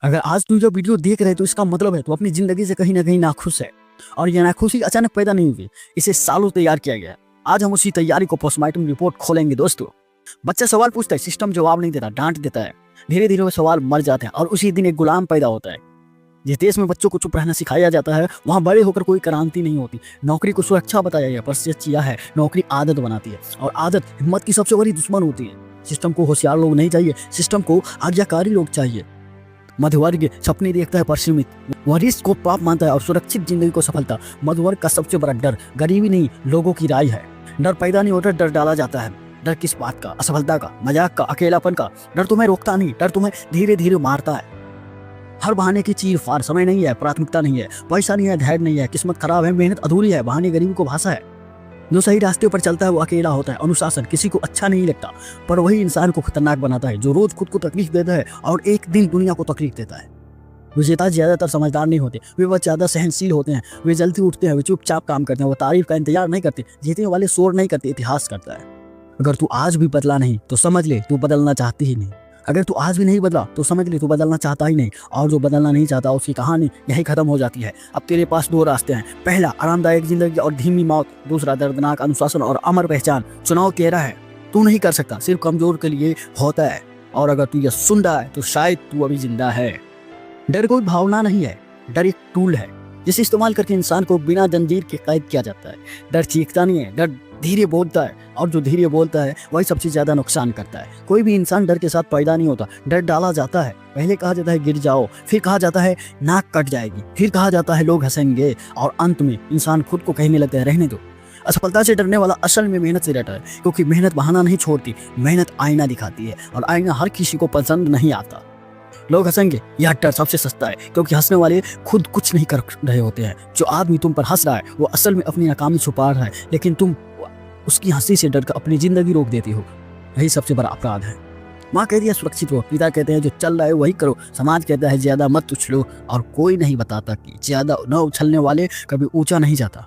अगर आज तू जो वीडियो देख रहे है तो इसका मतलब है तू अपनी जिंदगी से कहीं ना कहीं नाखुश है। और ये नाखुशी अचानक पैदा नहीं हुई, इसे सालों तैयार किया गया है। आज हम उसी तैयारी को पोस्टमार्टम रिपोर्ट खोलेंगे दोस्तों। बच्चा सवाल पूछता है, सिस्टम जवाब नहीं देता, डांट देता है। धीरे धीरे वो सवाल मर जाते हैं और उसी दिन एक गुलाम पैदा होता है। जिस देश में बच्चों को चुप रहना सिखाया जाता है वहाँ बड़े होकर कोई क्रांति नहीं होती। नौकरी को सुरक्षा बताया गया पर सच यह है, नौकरी आदत बनाती है और आदत हिम्मत की सबसे बड़ी दुश्मन होती है। सिस्टम को होशियार लोग नहीं चाहिए, सिस्टम को आज्ञाकारी लोग चाहिए। मध्यवर्ग सपने देखता है पर सीमित, वह रिस्क को पाप मानता है और सुरक्षित जिंदगी को सफलता। मध्यवर्ग का सबसे बड़ा डर गरीबी नहीं, लोगों की राय है। डर पैदा नहीं होता, डर डाला जाता है। डर किस बात का? असफलता का, मजाक का, अकेलापन का। डर तुम्हें रोकता नहीं, डर तुम्हें धीरे धीरे मारता है। हर बहाने की चीर फार, समय नहीं है, प्राथमिकता नहीं है, पैसा नहीं है, धैर्य नहीं है, किस्मत खराब है, मेहनत अधूरी है, बहाने गरीबी को भाषा है। जो सही रास्ते पर चलता है वो अकेला होता है। अनुशासन किसी को अच्छा नहीं लगता पर वही इंसान को खतरनाक बनाता है। जो रोज खुद को तकलीफ देता है और एक दिन दुनिया को तकलीफ देता है। विजेता ज्यादातर समझदार नहीं होते, वे बहुत ज्यादा सहनशील होते हैं। वे जल्दी उठते हैं, वे चुपचाप काम करते हैं, वो तारीफ का इंतजार नहीं करते। जीतने वाले शोर नहीं करते, इतिहास करता है। अगर तू आज भी बदला नहीं तो समझ ले तू बदलना चाहती ही नहीं। अगर तू आज भी नहीं बदला तो समझ ले तू बदलना चाहता ही नहीं। और जो बदलना नहीं चाहता उसकी कहानी यही खत्म हो जाती है। अब तेरे पास दो रास्ते हैं, पहला आरामदायक जिंदगी और धीमी मौत, दूसरा दर्दनाक अनुशासन और अमर पहचान। चुनाव तेरा है, तू नहीं कर सकता, सिर्फ कमजोर के लिए होता है। और अगर तू यह सुन रहा है तो शायद तू अभी जिंदा है। डर कोई भावना नहीं है, डर एक टूल है जिसे इस्तेमाल करके इंसान को बिना जंजीर के कैद किया जाता है। डर चीखता नहीं है, डर धीरे बोलता है और जो धीरे बोलता है वही सबसे ज्यादा नुकसान करता है। कोई भी इंसान डर के साथ पैदा नहीं होता, डर डाला जाता है। पहले कहा जाता है गिर जाओ, फिर कहा जाता है नाक कट जाएगी, फिर कहा जाता है लोग हंसेंगे और अंत में इंसान खुद को कहने लगता है रहने दो। असफलता से डरने वाला असल में मेहनत से डरता है, क्योंकि मेहनत बहाना नहीं छोड़ती, मेहनत आईना दिखाती है और आईना हर किसी को पसंद नहीं आता। लोग हंसेंगे, यह डर सबसे सस्ता है, क्योंकि हंसने वाले खुद कुछ नहीं कर रहे होते हैं। जो आदमी तुम पर हंस रहा है वो असल में अपनी नाकामी छुपा रहा है, लेकिन तुम उसकी हंसी से डर कर अपनी जिंदगी रोक देती हो। यही सबसे बड़ा अपराध है। माँ कहती है सुरक्षित रहो, पिता कहते हैं जो चल रहा है वही करो, समाज कहता है ज्यादा मत उछलो और कोई नहीं बताता कि ज्यादा न उछलने वाले कभी ऊंचा नहीं जाता।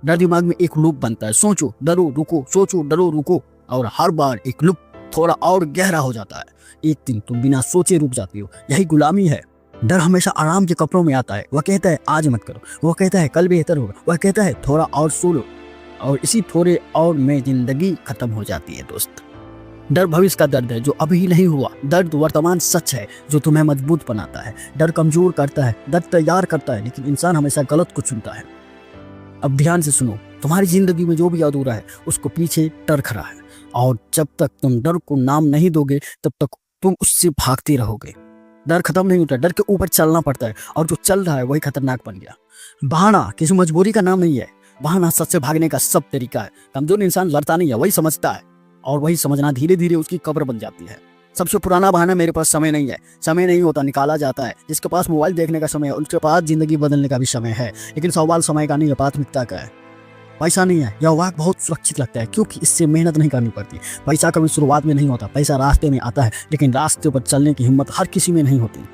डर दिमाग में एक लूप बनता है, सोचो डरो रुको, सोचो डरो रुको, और हर बार एक लूप थोड़ा और गहरा हो जाता है। एक दिन तुम बिना सोचे रुक जाती हो। यही गुलामी है। डर हमेशा आराम के कपड़ों में आता है। वह कहता है आज मत करो, वह कहता है कल बेहतर होगा, वह कहता है थोड़ा और सो लो, और इसी थोड़े और में जिंदगी खत्म हो जाती है दोस्त। डर भविष्य का दर्द है जो अभी नहीं हुआ। दर्द वर्तमान सच है जो तुम्हें मजबूत बनाता है। डर कमजोर करता है, डर तैयार करता है, लेकिन इंसान हमेशा गलत को चुनता है। अब ध्यान से सुनो, तुम्हारी जिंदगी में जो भी अधूरा है उसको पीछे डर खड़ा है, और जब तक तुम डर को नाम नहीं दोगे तब तक तुम उससे भागते रहोगे। डर खत्म नहीं होता, डर के ऊपर चलना पड़ता है, और जो चल रहा है वही खतरनाक बन गया। बहाना किसी मजबूरी का नाम नहीं है, बहाना सच से भागने का सब तरीका है। कमजोर इंसान लड़ता नहीं है, वही समझता है, और वही समझना धीरे धीरे उसकी कब्र बन जाती है। सबसे पुराना बहाना मेरे पास समय नहीं है। समय नहीं होता, निकाला जाता है। जिसके पास मोबाइल देखने का समय है उसके पास जिंदगी बदलने का भी समय है, लेकिन सवाल समय का नहीं है, प्राथमिकता का है। पैसा नहीं है, यह वाक बहुत सुरक्षित लगता है क्योंकि इससे मेहनत नहीं करनी पड़ती। पैसा कभी शुरुआत में नहीं होता, पैसा रास्ते में आता है, लेकिन रास्ते पर चलने की हिम्मत हर किसी में नहीं होती।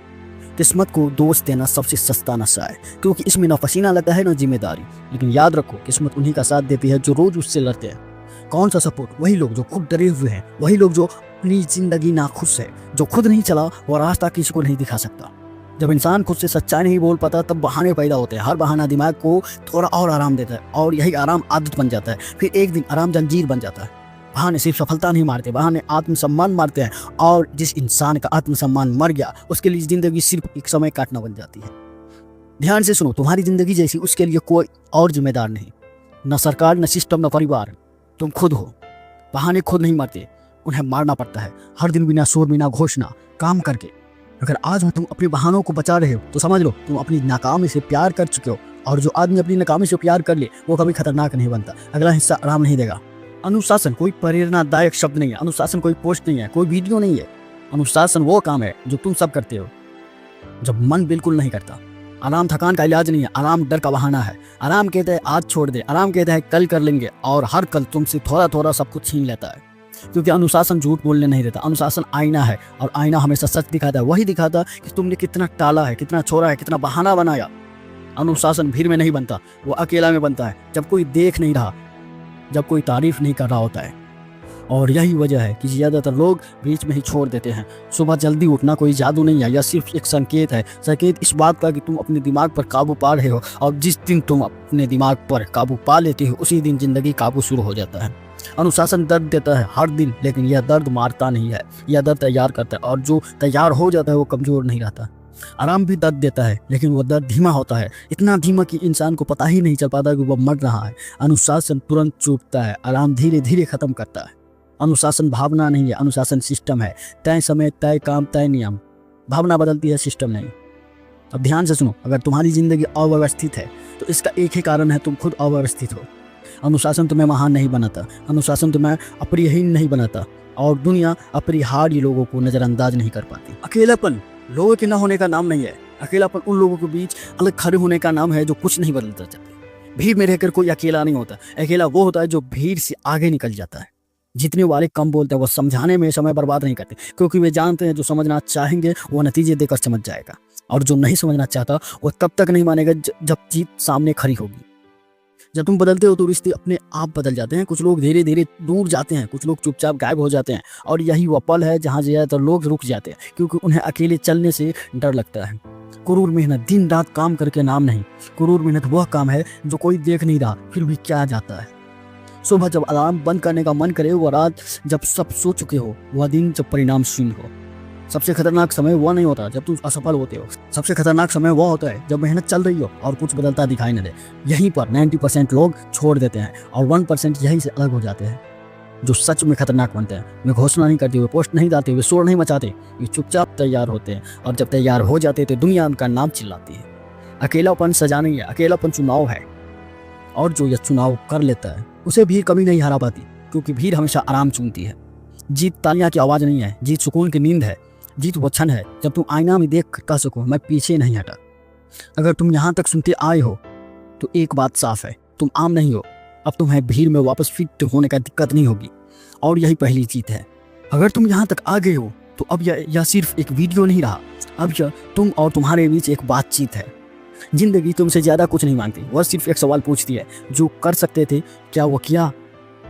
किस्मत को दोष देना सबसे सस्ता नशा है, क्योंकि इसमें न पसीना लगता है न जिम्मेदारी। लेकिन याद रखो, किस्मत उन्हीं का साथ देती है जो रोज उससे लड़ते हैं। कौन सा सपोर्ट? वही लोग जो खुद डरे हुए हैं, वही लोग जो अपनी जिंदगी नाखुश है। जो खुद नहीं चला वो रास्ता किसी को नहीं दिखा सकता। जब इंसान खुद से सच्चाई नहीं बोल पाता तब बहाने पैदा होते हैं। हर बहाना दिमाग को थोड़ा और आराम देता है, और यही आराम आदत बन जाता है। फिर एक दिन आराम जंजीर बन जाता है। बहाने सिर्फ सफलता नहीं मारते, बहाने आत्मसम्मान मारते हैं, और जिस इंसान का आत्मसम्मान मर गया उसके लिए जिंदगी सिर्फ एक समय काटना बन जाती है। ध्यान से सुनो, तुम्हारी जिंदगी जैसी उसके लिए कोई और जिम्मेदार नहीं, न सरकार, न सिस्टम, न परिवार, तुम खुद हो। बहाने खुद नहीं मरते, उन्हें मारना पड़ता है, हर दिन बिना शोर बिना घोषणा काम करके। अगर आज तुम अपने बहानों को बचा रहे हो तो समझ लो तुम अपनी नाकामी से प्यार कर चुके हो, और जो आदमी अपनी नाकामी से प्यार कर ले वो कभी खतरनाक नहीं बनता। अगला हिस्सा आराम नहीं देगा। अनुशासन कोई प्रेरणादायक शब्द नहीं है, अनुशासन कोई पोस्ट नहीं है, कोई वीडियो नहीं है। अनुशासन वो काम है जो तुम सब करते हो जब मन बिल्कुल नहीं करता। आराम थकान का इलाज नहीं है, आराम डर का बहाना है। आराम कहता है आज छोड़ दे, आराम कहता है कल कर लेंगे, और हर कल तुमसे थोड़ा थोड़ा सब कुछ छीन लेता है। क्योंकि अनुशासन झूठ बोलने नहीं देता, अनुशासन आईना है, और आईना हमेशा सच दिखाता है। वही दिखाता कि तुमने कितना टाला है, कितना छोड़ा है, कितना बहाना बनाया। अनुशासन भीड़ में नहीं बनता, वो अकेला में बनता है, जब कोई देख नहीं रहा, जब कोई तारीफ नहीं कर रहा होता है। और यही वजह है कि ज़्यादातर लोग बीच में ही छोड़ देते हैं। सुबह जल्दी उठना कोई जादू नहीं है, यह सिर्फ एक संकेत है। संकेत इस बात का कि तुम अपने दिमाग पर काबू पा रहे हो, और जिस दिन तुम अपने दिमाग पर काबू पा लेते हो उसी दिन जिंदगी काबू शुरू हो जाता है। अनुशासन दर्द देता है हर दिन, लेकिन यह दर्द मारता नहीं है, यह दर्द तैयार करता है, और जो तैयार हो जाता है वो कमज़ोर नहीं रहता। आराम भी दर्द देता है, लेकिन वो दर्द धीमा होता है, इतना धीमा कि इंसान को पता ही नहीं चल पाता कि वह मर रहा है। अनुशासन तुरंत चूकता है, आराम धीरे धीरे खत्म करता है। अनुशासन भावना नहीं है, अनुशासन सिस्टम है। तय समय, तय काम, तय नियम। भावना बदलती है, सिस्टम नहीं। अब ध्यान से सुनो, अगर तुम्हारी जिंदगी अव्यवस्थित है तो इसका एक ही कारण है, तुम खुद अव्यवस्थित हो। अनुशासन तुम्हें महान नहीं बनाता, अनुशासन तुम्हें अप्रियहीन नहीं बनाता, और दुनिया अपरिहार्य लोगों को नज़रअंदाज नहीं कर पाती। अकेलापन लोगों के न होने का नाम नहीं है, अकेलापन उन लोगों के बीच अलग खड़े होने का नाम है जो कुछ नहीं बदलता चाहते। भीड़ में रहकर कोई अकेला नहीं होता, अकेला वो होता है जो भीड़ से आगे निकल जाता है। जितने वाले कम बोलते हैं वो समझाने में समय बर्बाद नहीं करते, क्योंकि वे जानते हैं जो समझना चाहेंगे वो नतीजे देकर समझ जाएगा, और जो नहीं समझना चाहता वो तब तक नहीं मानेगा जब जीत सामने खड़ी होगी। जब तुम बदलते हो तो रिश्ते अपने आप बदल जाते हैं। कुछ लोग धीरे धीरे दूर जाते हैं, कुछ लोग चुपचाप गायब हो जाते हैं, और यही वह पल है जहाँ ज़्यादातर लोग रुक जाते हैं, क्योंकि उन्हें अकेले चलने से डर लगता है। क्रूर मेहनत दिन रात काम करके नाम नहीं, क्रूर मेहनत वह काम है जो कोई देख नहीं रहा फिर भी क्या जाता है। सुबह जब अलार्म बंद करने का मन करे, वह रात जब सब सो चुके हो, वह दिन जब परिणाम शून्य हो। सबसे खतरनाक समय वह नहीं होता जब तुम असफल होते हो, सबसे खतरनाक समय वह होता है जब मेहनत चल रही हो और कुछ बदलता दिखाई न दे। यहीं पर 90% लोग छोड़ देते हैं और 1% यहीं से अलग हो जाते हैं, जो सच में खतरनाक बनते हैं। वे घोषणा नहीं करते, वे पोस्ट नहीं डालते, वे शोर नहीं मचाते, वे चुपचाप तैयार होते हैं, और जब तैयार हो जाते हैं तो दुनिया उनका नाम चिल्लाती है। अकेलापन सजा नहीं है, अकेलापन चुनाव है, और जो यह चुनाव कर लेता है उसे भीड़ कभी नहीं हरा पाती, क्योंकि भीड़ हमेशा आराम चुनती है। जीत तालियां की आवाज़ नहीं है, जीत सुकून की नींद है। जीत वो क्षण है जब तुम आईना में देख कर कह सको मैं पीछे नहीं हटा। अगर तुम यहाँ तक सुनते आए हो तो एक बात साफ है, तुम आम नहीं हो। अब तुम्हें भीड़ में वापस फिट होने का दिक्कत नहीं होगी, और यही पहली जीत है। अगर तुम यहाँ तक आ गए हो तो अब यह सिर्फ एक वीडियो नहीं रहा, अब यह तुम और तुम्हारे बीच एक बातचीत है। जिंदगी तुमसे ज़्यादा कुछ नहीं मांगती, वह सिर्फ एक सवाल पूछती है, जो कर सकते थे क्या वो किया?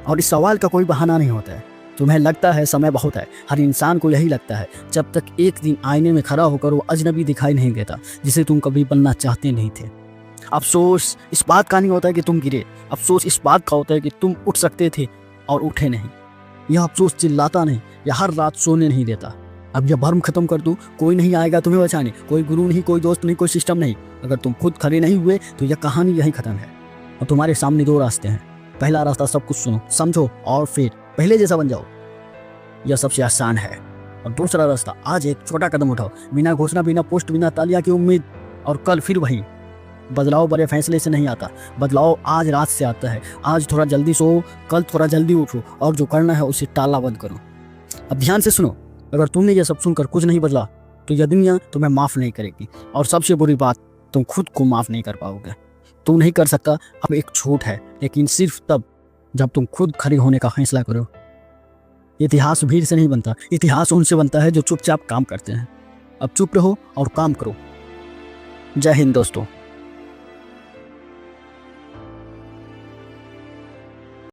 और इस सवाल का कोई बहाना नहीं होता है। तुम्हें लगता है समय बहुत है, हर इंसान को यही लगता है, जब तक एक दिन आईने में खड़ा होकर वो अजनबी दिखाई नहीं देता जिसे तुम कभी बनना चाहते नहीं थे। अफसोस इस बात का नहीं होता है कि तुम गिरे, अफसोस इस बात का होता है कि तुम उठ सकते थे और उठे नहीं। यह अफसोस चिल्लाता नहीं, यह हर रात सोने नहीं देता। अब यह भ्रम खत्म कर दूं, कोई नहीं आएगा तुम्हें बचाने, कोई गुरु नहीं, कोई दोस्त नहीं, कोई सिस्टम नहीं। अगर तुम खुद खड़े नहीं हुए तो यह कहानी यही खत्म है। और तुम्हारे सामने दो रास्ते हैं, पहला रास्ता सब कुछ सुनो, समझो, और फिर पहले जैसा बन जाओ, यह सबसे आसान है। और दूसरा रास्ता, आज एक छोटा कदम उठाओ, बिना घोषणा, बिना पोस्ट, बिना तालियां की उम्मीद, और कल फिर वही। बदलाव बड़े फैसले से नहीं आता, बदलाव आज रात से आता है। आज थोड़ा जल्दी सो, कल थोड़ा जल्दी उठो, और जो करना है उसे टाला बंद करो। अब ध्यान से सुनो, अगर तुमने यह सब सुनकर कुछ नहीं बदला तो यह दुनिया तुम्हें माफ़ नहीं करेगी, और सबसे बुरी बात, तुम खुद को माफ़ नहीं कर पाओगे। तुम नहीं कर सकता, अब एक छूट है, लेकिन सिर्फ तब जब तुम खुद खड़े होने का फैसला करो। इतिहास भीड़ से नहीं बनता, इतिहास उनसे बनता है जो चुपचाप काम करते हैं। अब चुप रहो और काम करो। जय हिंद दोस्तों।